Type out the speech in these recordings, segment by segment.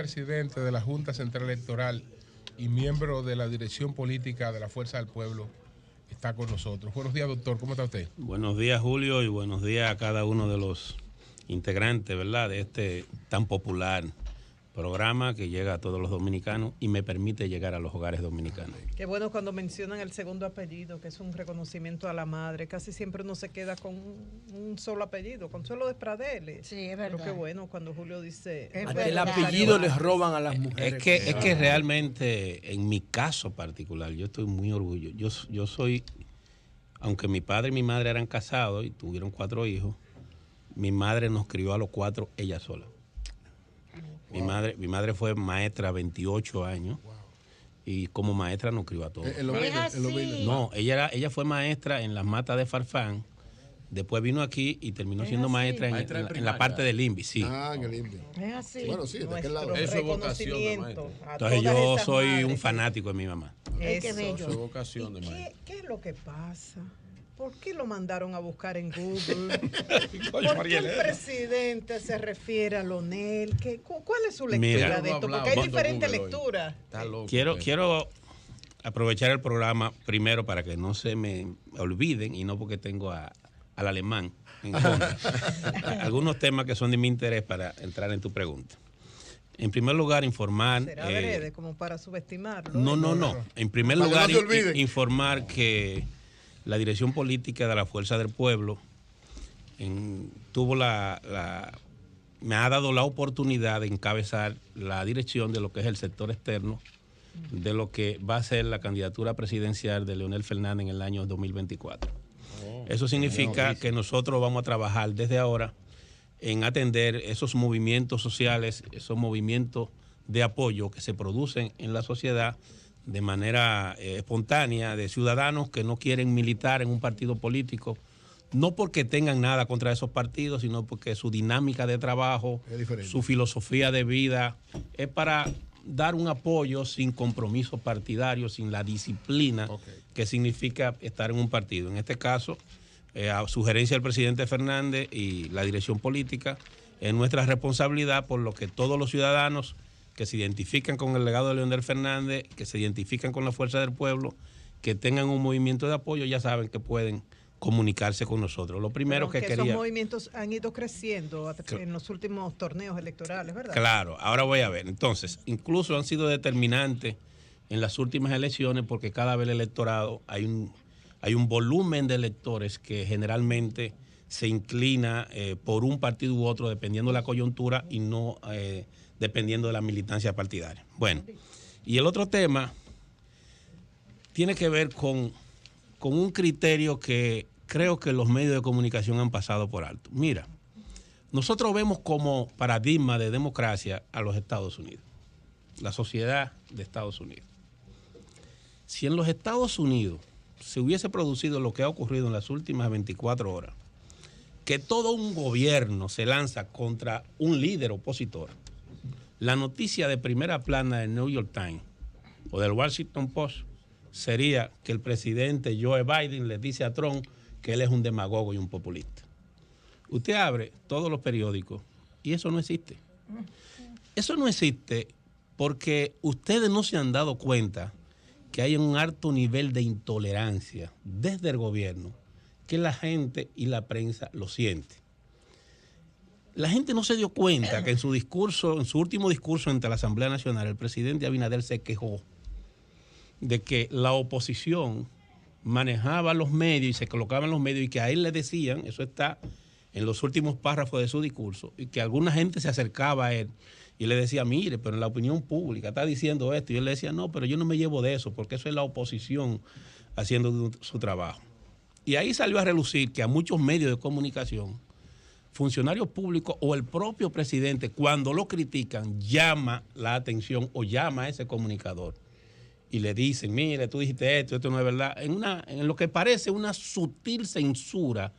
vicepresidente de la Junta Central Electoral y miembro de la dirección política de la Fuerza del Pueblo, está con nosotros. Buenos días, doctor. ¿Cómo está usted? Buenos días, Julio, y buenos días a cada uno de los integrantes, ¿verdad?, de este tan popular programa que llega a todos los dominicanos y me permite llegar a los hogares dominicanos. Qué bueno cuando mencionan el segundo apellido, que es un reconocimiento a la madre. Casi siempre uno se queda con un solo apellido, Consuelo Despradel. Sí, es verdad. Pero qué bueno cuando Julio dice... El apellido les roban a las mujeres. Es que realmente, en mi caso particular, yo estoy muy orgulloso. Yo soy, aunque mi padre y mi madre eran casados y tuvieron 4 hijos, mi madre nos crió a los 4 ella sola. Mi madre fue maestra 28 años y como maestra nos crió a todos. No, ella fue maestra en las matas de Farfán, después vino aquí y terminó siendo maestra en la parte del INVI, sí. Ah, en el INVI. Es así. Bueno, sí, de aquel lado. Eso es vocación de maestro. Entonces yo soy un fanático de mi mamá. Qué bello. Eso es vocación de maestro. ¿Qué es lo que pasa? ¿Por qué lo mandaron a buscar en Google? Coño, ¿Por qué el presidente se refiere a Lonel? ¿Cuál es su lectura Mira, de esto? Porque hay diferentes lecturas. Quiero aprovechar el programa primero para que no se me olviden y no porque tengo al alemán en contra. Algunos temas que son de mi interés para entrar en tu pregunta. En primer lugar, informar... ¿Será adrede como para subestimarlo? No. En primer lugar, informar que la dirección política de la Fuerza del Pueblo me ha dado la oportunidad de encabezar la dirección de lo que es el sector externo de lo que va a ser la candidatura presidencial de Leonel Fernández en el año 2024. Eso significa que nosotros vamos a trabajar desde ahora en atender esos movimientos sociales, esos movimientos de apoyo que se producen en la sociedad de manera espontánea, de ciudadanos que no quieren militar en un partido político, no porque tengan nada contra esos partidos, sino porque su dinámica de trabajo, su filosofía de vida, es para dar un apoyo sin compromiso partidario, sin la disciplina que significa estar en un partido. En este caso, a sugerencia del presidente Fernández y la dirección política, es nuestra responsabilidad por lo que todos los ciudadanos que se identifican con el legado de Leonel Fernández, que se identifican con la Fuerza del Pueblo, que tengan un movimiento de apoyo, ya saben que pueden comunicarse con nosotros. Lo primero que quería... Esos movimientos han ido creciendo en los últimos torneos electorales, ¿verdad? Claro, ahora voy a ver. Entonces, incluso han sido determinantes en las últimas elecciones porque cada vez el electorado hay un volumen de electores que generalmente se inclina por un partido u otro dependiendo de la coyuntura y no dependiendo de la militancia partidaria. Bueno, y el otro tema tiene que ver con un criterio que creo que los medios de comunicación han pasado por alto. Mira, nosotros vemos como paradigma de democracia a los Estados Unidos, la sociedad de Estados Unidos. Si en los Estados Unidos se hubiese producido lo que ha ocurrido en las últimas 24 horas, que todo un gobierno se lanza contra un líder opositor, la noticia de primera plana del New York Times o del Washington Post sería que el presidente Joe Biden le dice a Trump que él es un demagogo y un populista. Usted abre todos los periódicos y eso no existe. Eso no existe porque ustedes no se han dado cuenta que hay un alto nivel de intolerancia desde el gobierno que la gente y la prensa lo siente. La gente no se dio cuenta que en su último discurso ante la Asamblea Nacional, el presidente Abinader se quejó de que la oposición manejaba los medios y se colocaba en los medios y que a él le decían, eso está en los últimos párrafos de su discurso, y que alguna gente se acercaba a él y le decía, mire, pero en la opinión pública está diciendo esto, y él le decía, no, pero yo no me llevo de eso, porque eso es la oposición haciendo su trabajo. Y ahí salió a relucir que a muchos medios de comunicación, funcionarios públicos o el propio presidente, cuando lo critican, llama la atención o llama a ese comunicador y le dicen, mire, tú dijiste esto no es verdad, en lo que parece una sutil censura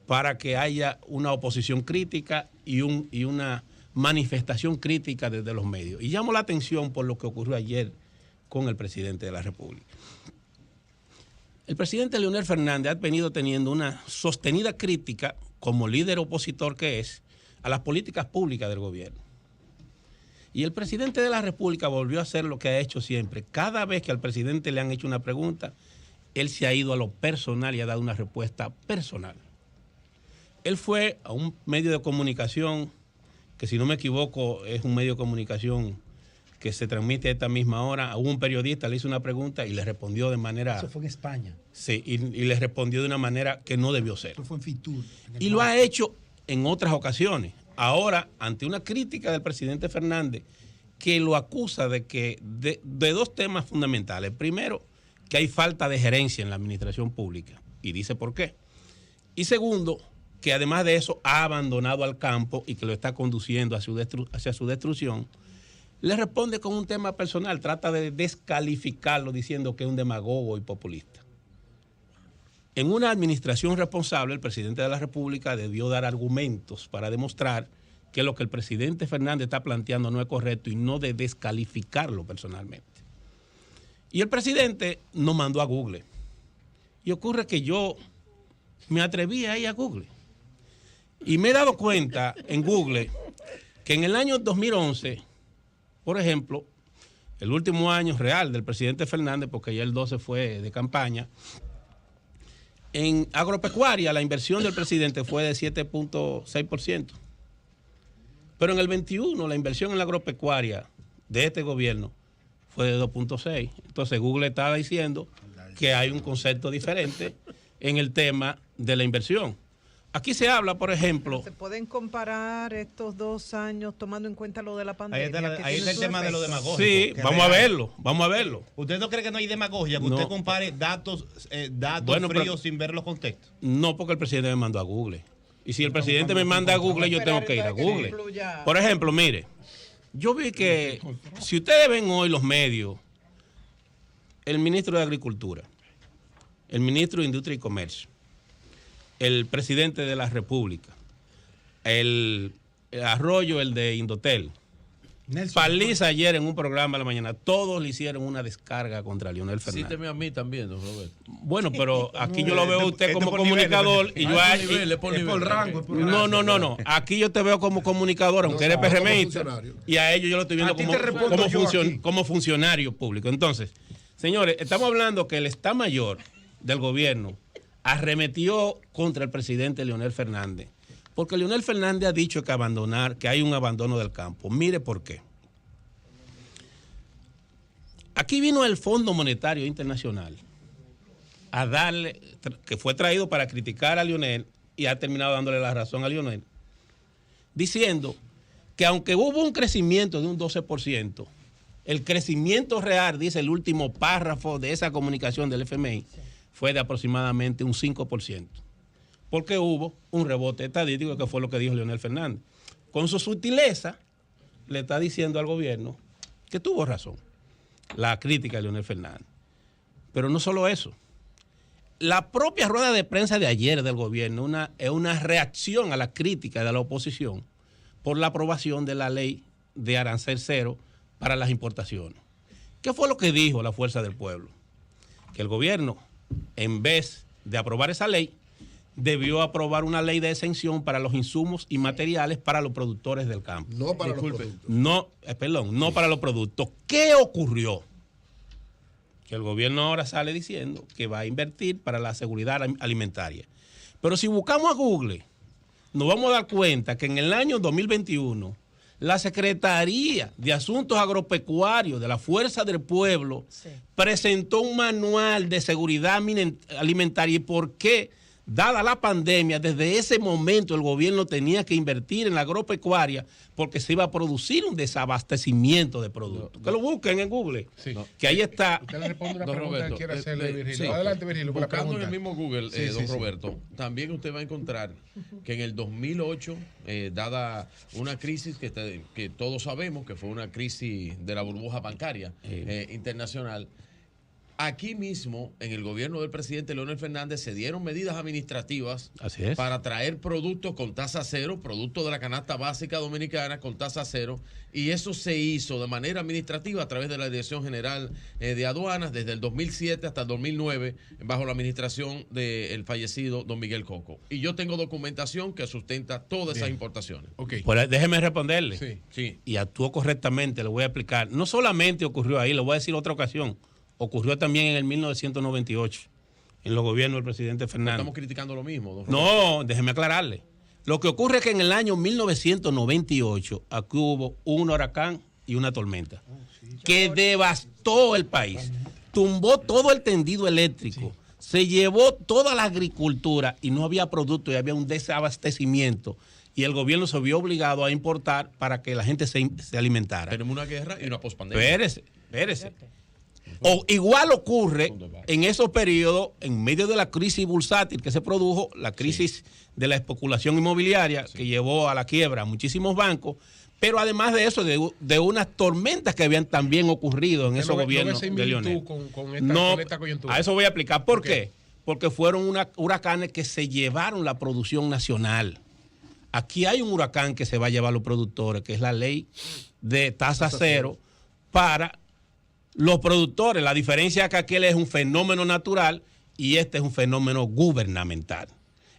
para que haya una oposición crítica y una manifestación crítica desde los medios. Y llamo la atención por lo que ocurrió ayer con el presidente de la República. El presidente Leonel Fernández ha venido teniendo una sostenida crítica como líder opositor que es a las políticas públicas del gobierno. Y el presidente de la República volvió a hacer lo que ha hecho siempre. Cada vez que al presidente le han hecho una pregunta, él se ha ido a lo personal y ha dado una respuesta personal. Él fue a un medio de comunicación, que si no me equivoco es un medio de comunicación que se transmite a esta misma hora. A un periodista le hizo una pregunta y le respondió de manera... Eso fue en España. Sí, y le respondió de una manera que no debió ser. Eso fue en Fitur. Y lo ha hecho en otras ocasiones. Ahora, ante una crítica del presidente Fernández, que lo acusa de dos temas fundamentales. Primero, que hay falta de gerencia en la administración pública, y dice por qué. Y segundo, que además de eso ha abandonado al campo y que lo está conduciendo hacia su destrucción. Le responde con un tema personal, trata de descalificarlo diciendo que es un demagogo y populista. En una administración responsable, el presidente de la República debió dar argumentos para demostrar que lo que el presidente Fernández está planteando no es correcto y no de descalificarlo personalmente. Y el presidente nos mandó a Google. Y ocurre que yo me atreví a ir a Google. Y me he dado cuenta en Google que en el año 2011, por ejemplo, el último año real del presidente Fernández, porque ya el 12 fue de campaña, en agropecuaria la inversión del presidente fue de 7.6%. Pero en el 21 la inversión en la agropecuaria de este gobierno fue de 2.6. Entonces Google estaba diciendo que hay un concepto diferente en el tema de la inversión. Aquí se habla, por ejemplo... ¿Se pueden comparar estos 2 años tomando en cuenta lo de la pandemia? Ahí está el tema de lo demagógico. Sí, vamos a verlo. ¿Usted no cree que no hay demagogia? Que No. usted compare datos Bueno, fríos pero- sin ver los contextos. No, porque el presidente me mandó a Google. Y si el presidente me manda a Google, yo tengo que ir a Google. Por ejemplo, mire, yo vi que si ustedes ven hoy los medios, el ministro de Agricultura, el ministro de Industria y Comercio, el presidente de la República, el Arroyo, el de Indotel, Paliza ayer en un programa de la mañana, todos le hicieron una descarga contra Leonel Fernández. Cíteme a mí también, don Roberto. Bueno, pero aquí yo lo veo a usted como por niveles, comunicador y yo ahí... Es por rango. No. Aquí yo te veo como comunicador, aunque eres PRMista, y a ellos yo lo estoy viendo como funcionario público. Entonces, señores, estamos hablando que el Estado Mayor del gobierno arremetió contra el presidente Leonel Fernández, porque Leonel Fernández ha dicho que hay un abandono del campo. Mire por qué. Aquí vino el Fondo Monetario Internacional a darle, que fue traído para criticar a Leonel y ha terminado dándole la razón a Leonel, diciendo que aunque hubo un crecimiento de un 12%, el crecimiento real, dice el último párrafo de esa comunicación del FMI, fue de aproximadamente un 5%. Porque hubo un rebote estadístico, que fue lo que dijo Leonel Fernández. Con su sutileza, le está diciendo al gobierno que tuvo razón la crítica de Leonel Fernández. Pero no solo eso. La propia rueda de prensa de ayer del gobierno es una reacción a la crítica de la oposición por la aprobación de la ley de arancel cero para las importaciones. ¿Qué fue lo que dijo la Fuerza del Pueblo? Que el gobierno, en vez de aprobar esa ley, debió aprobar una ley de exención para los insumos y materiales para los productores del campo. No para los productos. No para los productos. ¿Qué ocurrió? Que el gobierno ahora sale diciendo que va a invertir para la seguridad alimentaria. Pero si buscamos a Google, nos vamos a dar cuenta que en el año 2021, la Secretaría de Asuntos Agropecuarios de la Fuerza del Pueblo presentó un manual de seguridad alimentaria. ¿Y por qué? Dada la pandemia, desde ese momento el gobierno tenía que invertir en la agropecuaria porque se iba a producir un desabastecimiento de productos. Que lo busquen en Google. Sí. Que ahí está. Usted le responde una Don pregunta Roberto, que quiere hacerle, Virgilio. sí. Adelante, Virgilio, con la Buscando en pregunta. el mismo Google, Sí, don sí. Roberto, también usted va a encontrar que en el 2008, dada una crisis que todos sabemos que fue una crisis de la burbuja bancaria internacional, Aquí mismo, en el gobierno del presidente Leonel Fernández, se dieron medidas administrativas para traer productos con tasa cero, productos de la canasta básica dominicana con tasa cero, y eso se hizo de manera administrativa a través de la Dirección General de Aduanas desde el 2007 hasta el 2009, bajo la administración del fallecido don Miguel Coco. Y yo tengo documentación que sustenta todas esas importaciones. Okay. Pues déjeme responderle. Sí. Sí. Y actuó correctamente, le voy a explicar. No solamente ocurrió ahí, le voy a decir otra ocasión. Ocurrió también en el 1998, en los gobiernos del presidente Fernández. No estamos criticando lo mismo, don No, Roberto. déjeme aclararle. Lo que ocurre es que en el año 1998 aquí hubo un huracán y una tormenta que devastó el país, tumbó todo el tendido eléctrico, se llevó toda la agricultura y no había producto y había un desabastecimiento. Y el gobierno se vio obligado a importar para que la gente se alimentara. Tenemos una guerra y una pospandemia. Espérese. O igual ocurre en esos periodos, en medio de la crisis bursátil que se produjo, la crisis de la especulación inmobiliaria que llevó a la quiebra a muchísimos bancos, pero además de eso, de unas tormentas que habían también ocurrido en esos gobiernos de Leonel. Con esta coyuntura. A eso voy a explicar. ¿Por qué? Porque fueron huracanes que se llevaron la producción nacional. Aquí hay un huracán que se va a llevar a los productores, que es la ley de tasa cero para los productores. La diferencia es que aquel es un fenómeno natural y este es un fenómeno gubernamental.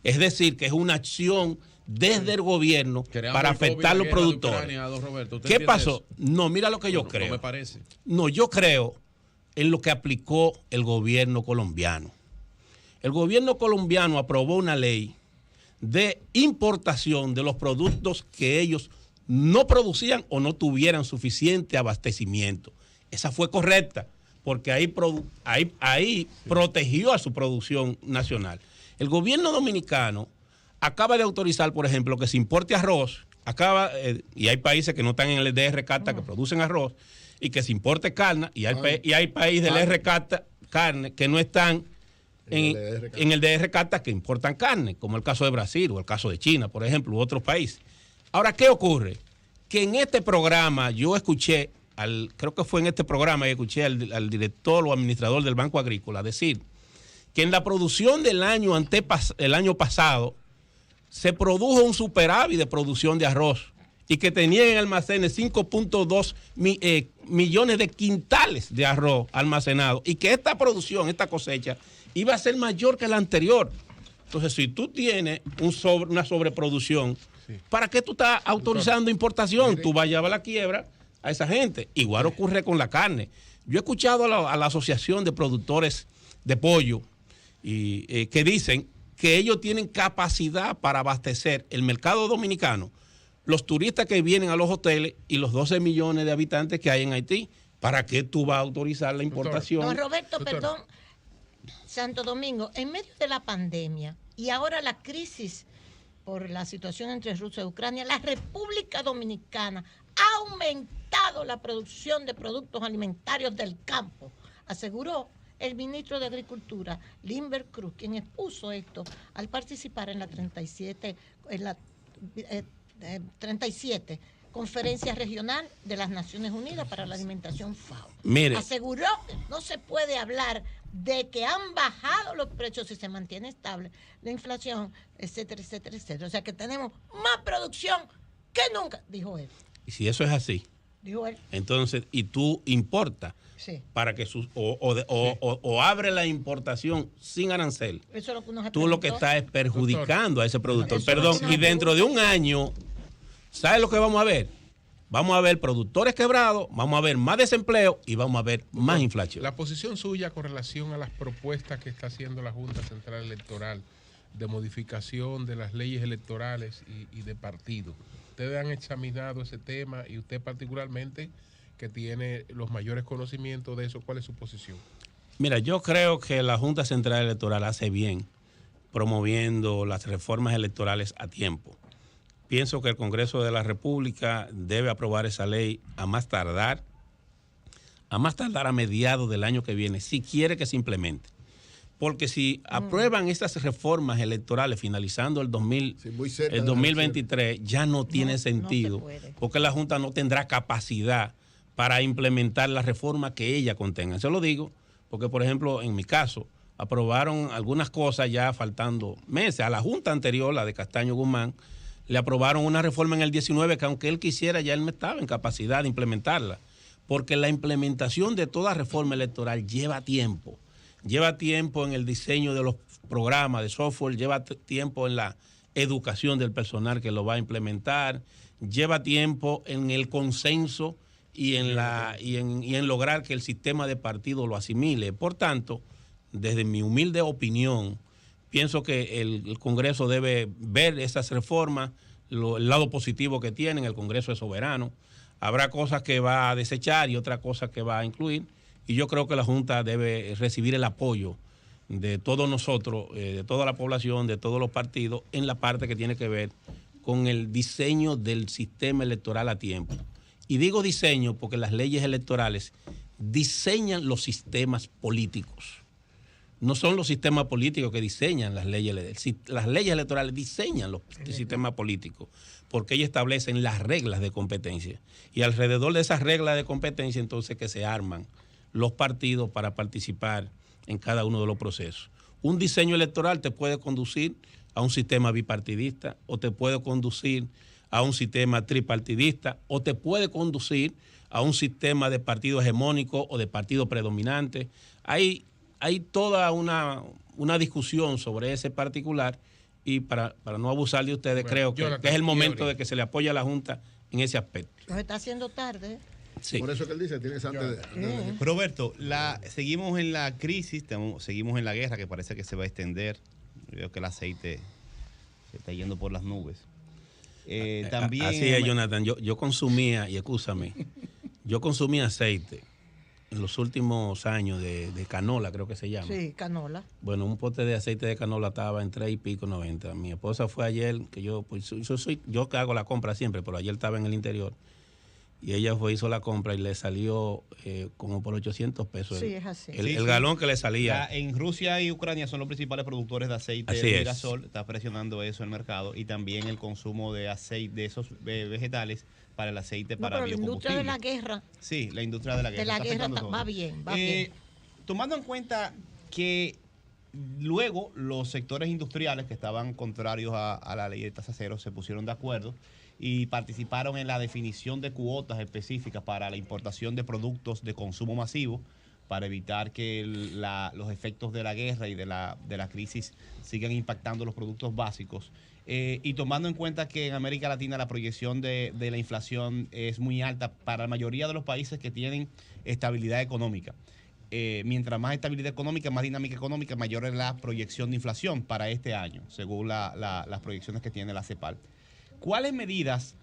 Es decir, que es una acción desde el gobierno para afectar a los productores. ¿Qué pasó? No, mira lo que yo creo. No me parece. No, yo creo en lo que aplicó el gobierno colombiano. El gobierno colombiano aprobó una ley de importación de los productos que ellos no producían o no tuvieran suficiente abastecimiento. Esa fue correcta, porque ahí protegió a su producción nacional. El gobierno dominicano acaba de autorizar, por ejemplo, que se importe arroz, y hay países que no están en el DR-CARTA que producen arroz, y que se importe carne, y hay países del DR-CARTA carne que no están en el DR-CARTA que importan carne, como el caso de Brasil o el caso de China, por ejemplo, u otros países. Ahora, ¿qué ocurre? Que en este programa yo escuché, creo que fue en este programa que escuché al director o administrador del Banco Agrícola decir que en la producción del año pasado se produjo un superávit de producción de arroz y que tenían en almacenes 5.2 millones de quintales de arroz almacenado y que esta producción, esta cosecha, iba a ser mayor que la anterior. Entonces, si tú tienes una sobreproducción, ¿para qué tú estás autorizando importación? Tú vas a llevar la quiebra a esa gente. Igual ocurre con la carne. Yo he escuchado a la Asociación de Productores de Pollo que dicen que ellos tienen capacidad para abastecer el mercado dominicano, los turistas que vienen a los hoteles y los 12 millones de habitantes que hay en Haití. ¿Para qué tú vas a autorizar la importación? Don Roberto, perdón, Santo Domingo, en medio de la pandemia y ahora la crisis por la situación entre Rusia y Ucrania, la República Dominicana ha aumentado la producción de productos alimentarios del campo, aseguró el ministro de Agricultura, Limber Cruz, quien expuso esto al participar en la 37 Conferencia Regional de las Naciones Unidas para la Alimentación FAO. Mire. Aseguró que no se puede hablar de que han bajado los precios y se mantiene estable la inflación, etcétera, etcétera, etcétera. O sea que tenemos más producción que nunca, dijo él. Y si eso es así, dijo él. Entonces, y tú importas para que o abre la importación sin arancel. Eso es lo que uno se tú lo que estás es perjudicando a ese productor. Eso Perdón, es lo que y dentro de un año, ¿sabes lo que vamos a ver? Vamos a ver productores quebrados, vamos a ver más desempleo y vamos a ver más inflación. La posición suya con relación a las propuestas que está haciendo la Junta Central Electoral de modificación de las leyes electorales y de partido. Ustedes han examinado ese tema y usted particularmente, que tiene los mayores conocimientos de eso, ¿cuál es su posición? Mira, yo creo que la Junta Central Electoral hace bien promoviendo las reformas electorales a tiempo. Pienso que el Congreso de la República debe aprobar esa ley a más tardar a mediados del año que viene, si quiere que se implemente. Porque si aprueban estas reformas electorales finalizando el 2023, ya no tiene sentido, porque la Junta no tendrá capacidad para implementar la reforma que ella contenga. Eso lo digo porque por ejemplo, en mi caso, aprobaron algunas cosas ya faltando meses. A la Junta anterior, la de Castaño Guzmán, le aprobaron una reforma en el 19 que aunque él quisiera, ya él no estaba en capacidad de implementarla, porque la implementación de toda reforma electoral lleva tiempo. Lleva tiempo en el diseño de los programas de software, lleva tiempo en la educación del personal que lo va a implementar, lleva tiempo en el consenso y en lograr que el sistema de partido lo asimile. Por tanto, desde mi humilde opinión, pienso que el Congreso debe ver esas reformas, el lado positivo que tienen. El Congreso es soberano. Habrá cosas que va a desechar y otras cosas que va a incluir. Y yo creo que la Junta debe recibir el apoyo de todos nosotros, de toda la población, de todos los partidos, en la parte que tiene que ver con el diseño del sistema electoral a tiempo. Y digo diseño porque las leyes electorales diseñan los sistemas políticos. No son los sistemas políticos que diseñan las leyes. Las leyes electorales diseñan los sistemas políticos porque ellos establecen las reglas de competencia. Y alrededor de esas reglas de competencia entonces que se arman los partidos para participar en cada uno de los procesos. Un diseño electoral te puede conducir a un sistema bipartidista o te puede conducir a un sistema tripartidista o te puede conducir a un sistema de partido hegemónico o de partido predominante. Hay toda una discusión sobre ese particular y para no abusar de ustedes, creo que es el momento de que se le apoye a la Junta en ese aspecto. Nos está haciendo tarde. Sí. Por eso que él dice, tienes antes de... Roberto, seguimos en la crisis, seguimos en la guerra que parece que se va a extender. Veo que el aceite se está yendo por las nubes. También así es, Jonathan. Yo consumía, y escúchame, yo consumía aceite en los últimos años de canola, creo que se llama. Sí, canola. Bueno, un pote de aceite de canola estaba en 3 y pico 90. Mi esposa fue ayer, que yo que hago la compra siempre, pero ayer estaba en el interior. Y ella hizo la compra y le salió como por 800 pesos. Sí, es así. El galón que le salía. En Rusia y Ucrania son los principales productores de aceite de girasol. Está presionando eso el mercado. Y también el consumo de aceite, de esos vegetales para el aceite para biocombustible. La industria de la guerra. Sí, la industria de la guerra. De la guerra va bien, va bien. Tomando en cuenta que luego los sectores industriales que estaban contrarios a la ley de tasa cero se pusieron de acuerdo y participaron en la definición de cuotas específicas para la importación de productos de consumo masivo para evitar que los efectos de la guerra y de la crisis sigan impactando los productos básicos. Y tomando en cuenta que en América Latina la proyección de la inflación es muy alta para la mayoría de los países que tienen estabilidad económica. Mientras más estabilidad económica, más dinámica económica, mayor es la proyección de inflación para este año, según las proyecciones que tiene la CEPAL. ¿Cuáles medidas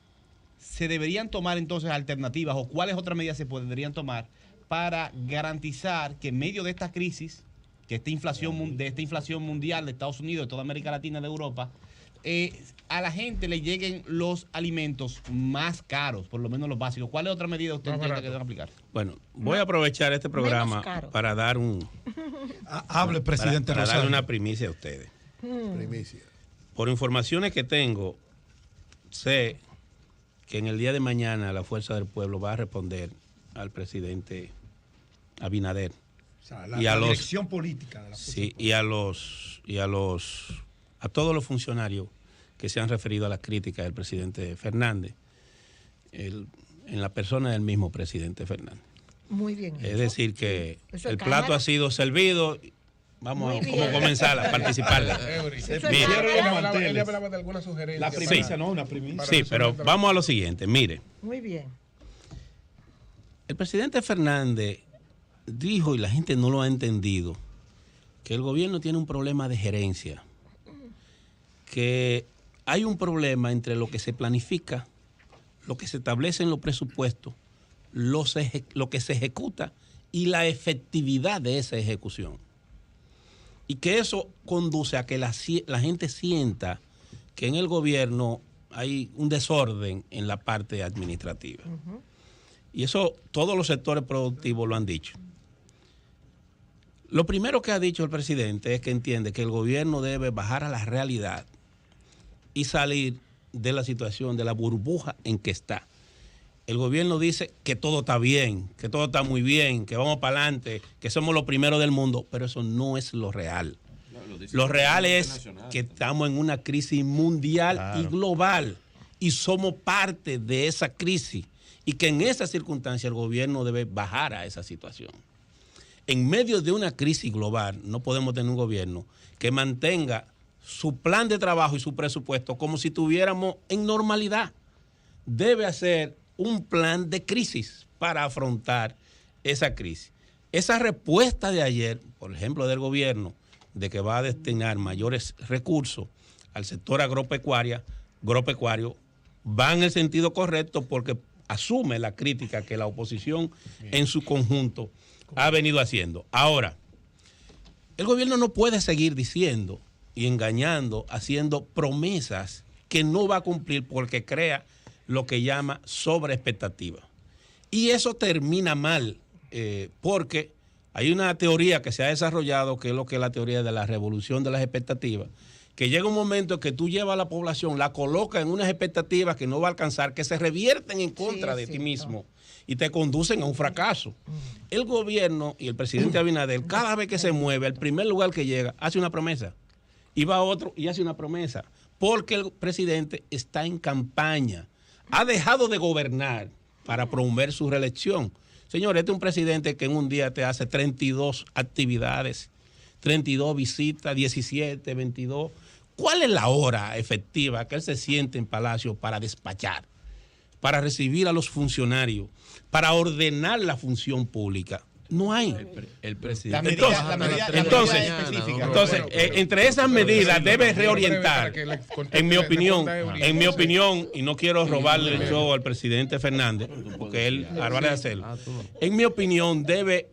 se deberían tomar entonces alternativas o cuáles otras medidas se podrían tomar para garantizar que en medio de esta crisis, que esta inflación mundial de Estados Unidos, de toda América Latina, de Europa, a la gente le lleguen los alimentos más caros, por lo menos los básicos? ¿Cuáles otras medidas usted entiende que deben aplicar? Bueno, voy a aprovechar este programa para dar hable, presidente para Rosario. darle una primicia a ustedes. Primicia. Por informaciones que tengo, sé que en el día de mañana la Fuerza del Pueblo va a responder al presidente Abinader. O sea, la dirección política de la Fuerza del Pueblo. A todos los funcionarios que se han referido a las críticas del presidente Fernández, en la persona del mismo presidente Fernández. Muy bien. Es decir, que el plato ha sido servido. Vamos a comenzar a participar. Él hablaba de alguna sugerencia. La primicia, ¿no? Una primicia. Sí, pero vamos a lo siguiente. Mire. Muy bien. El presidente Fernández dijo, y la gente no lo ha entendido, que el gobierno tiene un problema de gerencia. Que hay un problema entre lo que se planifica, lo que se establece en los presupuestos, lo que se ejecuta y la efectividad de esa ejecución. Y que eso conduce a que la gente sienta que en el gobierno hay un desorden en la parte administrativa. Y eso todos los sectores productivos lo han dicho. Lo primero que ha dicho el presidente es que entiende que el gobierno debe bajar a la realidad y salir de la situación, de la burbuja en que está. el gobierno dice que todo está bien, que todo está muy bien, que vamos para adelante, que somos los primeros del mundo, pero eso no es lo real. Lo real es que estamos en una crisis mundial y global y somos parte de esa crisis y que en esa circunstancia el gobierno debe bajar a esa situación. En medio de una crisis global no podemos tener un gobierno que mantenga su plan de trabajo y su presupuesto como si estuviéramos en normalidad. Debe hacer un plan de crisis para afrontar esa crisis. Esa respuesta de ayer, por ejemplo, del gobierno, de que va a destinar mayores recursos al sector agropecuario, va en el sentido correcto porque asume la crítica que la oposición en su conjunto ha venido haciendo. Ahora, el gobierno no puede seguir diciendo y engañando, haciendo promesas que no va a cumplir porque crea lo que llama sobreexpectativa. Y eso termina mal, porque hay una teoría que se ha desarrollado, que es lo que es la teoría de la revolución de las expectativas, que llega un momento en que tú llevas a la población, la colocas en unas expectativas que no va a alcanzar, que se revierten en contra de ti mismo y te conducen a un fracaso. El gobierno y el presidente Abinader, cada vez que se mueve, al primer lugar que llega, hace una promesa. Y va a otro y hace una promesa. Porque el presidente está en campaña. Ha dejado de gobernar para promover su reelección. Señor, este es un presidente que en un día te hace 32 actividades, 32 visitas, 17, 22. ¿Cuál es la hora efectiva que él se siente en Palacio para despachar, para recibir a los funcionarios, para ordenar la función pública? No hay. El presidente. Entonces, entre esas medidas debe reorientar, en mi opinión, y no quiero robarle el show al presidente Fernández, porque él hará de hacerlo. En mi opinión, debe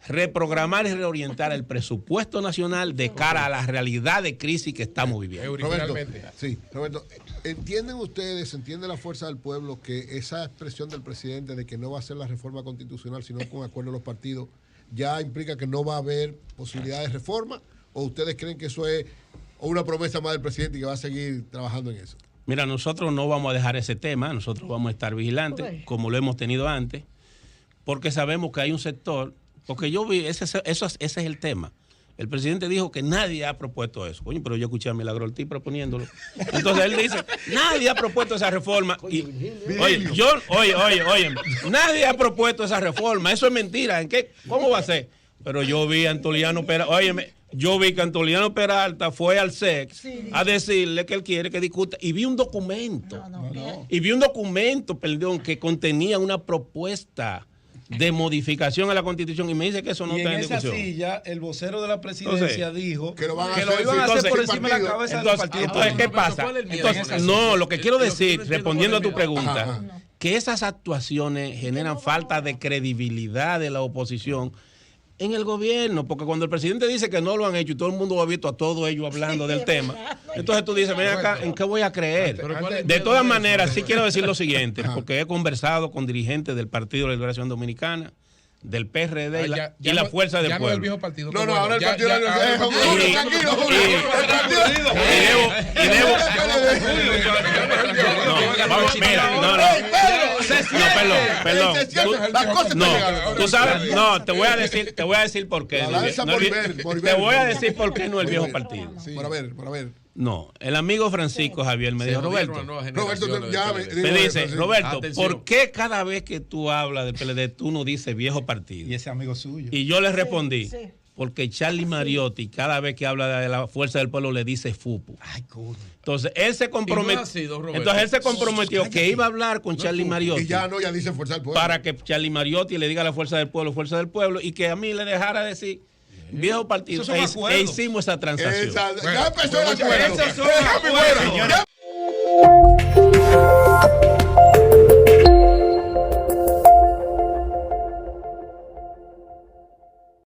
reprogramar y reorientar el presupuesto nacional de cara a la realidad de crisis que estamos viviendo. Roberto, ¿entienden ustedes, entiende la fuerza del pueblo que esa expresión del presidente de que no va a hacer la reforma constitucional sino con acuerdo de los partidos ya implica que no va a haber posibilidad de reforma? ¿O ustedes creen que eso es una promesa más del presidente y que va a seguir trabajando en eso? Mira, nosotros no vamos a dejar ese tema, nosotros vamos a estar vigilantes como lo hemos tenido antes, porque sabemos que hay un sector. Porque yo vi, ese es el tema. El presidente dijo que nadie ha propuesto eso. Coño, pero yo escuché a Milagro Ortiz proponiéndolo. Entonces él dice, nadie ha propuesto esa reforma. Y, oye, nadie ha propuesto esa reforma. Eso es mentira. ¿Cómo va a ser? Pero yo vi a Antoliano Peralta, yo vi que Antoliano Peralta fue al SEC a decirle que él quiere que discuta. Y vi un documento. Que contenía una propuesta de modificación a la Constitución y me dice que eso no está en discusión. En esa silla, el vocero de la presidencia dijo que lo iban a hacer por encima de la cabeza del partido. Entonces, ¿qué pasa? No, lo que quiero decir, respondiendo a tu pregunta, que esas actuaciones generan falta de credibilidad de la oposición en el gobierno, porque cuando el presidente dice que no lo han hecho y todo el mundo ha visto a todos ellos hablando del tema, entonces tú dices, ven acá, ¿en qué voy a creer? De todas maneras, sí quiero decir lo siguiente, porque he conversado con dirigentes del Partido de la Liberación Dominicana, del PRD y la Fuerza del Pueblo. No el viejo partido. Ahora el Partido de la Tú sabes, te voy a decir por qué. Te voy a decir por qué no el viejo partido. Por ver. No, el amigo Francisco Javier me dijo, Roberto, ¿por qué cada vez que tú hablas del PLD tú no dices viejo partido? Y ese amigo suyo. Y yo le respondí, porque Charlie Mariotti cada vez que habla de la Fuerza del Pueblo le dice FUPU. Entonces él se comprometió, que iba a hablar con Charlie Mariotti. Y ya dice Fuerza del Pueblo. Para que Charlie Mariotti le diga a la Fuerza del Pueblo, y que a mí le dejara decir viejo partido. E hicimos esa transacción. Ya empezó el acuerdo.